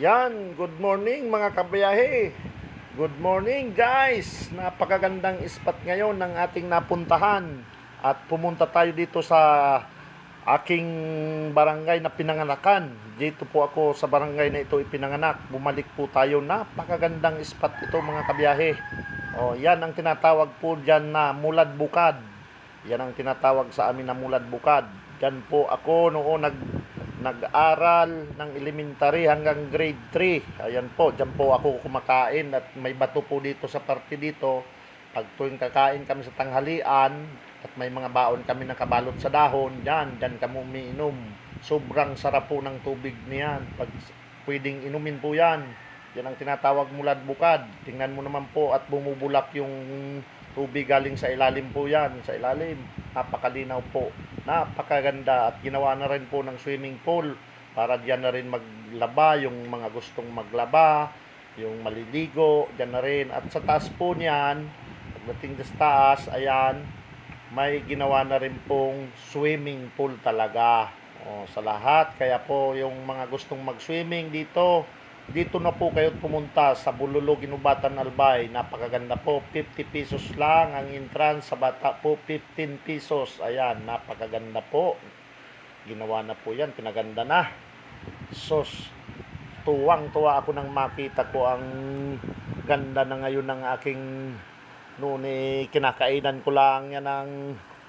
Yan, good morning mga kabiyahe. Good morning guys. Napakagandang spot ngayon ng ating napuntahan. At pumunta tayo dito sa aking barangay na pinanganakan. Dito po ako sa barangay na ito ipinanganak. Bumalik po tayo. Napakagandang spot ito mga kabiyahe. O, yan ang tinatawag po dyan na Mulad Bukad. Yan ang tinatawag sa amin na Mulad Bukad. Dyan po ako noon nag-aral ng elementary hanggang grade 3. Ayan po, dyan po ako kumakain at may bato po dito sa parte dito. Pag tuwing kakain kami sa tanghalian at may mga baon kami nakabalot sa dahon, dyan kami umiinom. Sobrang sarap po ng tubig niyan. Pag pwedeng inumin po yan. Yan ang tinatawag Mulad Bukad. Tingnan mo naman po at bumubulak yung tubig galing sa ilalim po yan. Sa ilalim, napakalinaw po. Napakaganda at ginawa na rin po ng swimming pool para diyan na rin maglaba yung mga gustong maglaba, yung maliligo, diyan na rin. At sa taas po niyan, pagdating sa taas, ayan, may ginawa na rin pong swimming pool talaga. O, sa lahat, kaya po yung mga gustong mag-swimming dito na po kayo pumunta sa Bulolo, Ginubatan, Albay. Napakaganda po. 50 pesos lang ang entrance. Sa bata po 15 pesos. Ayan, napakaganda po. Ginawa na po yan. Pinaganda na. Sos, tuwang-tuwa ako nang makita ko ang ganda na ngayon ng aking noon kinakainan ko lang yan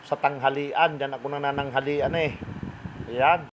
sa tanghalian. Diyan ako nanananghalian eh. Ayan.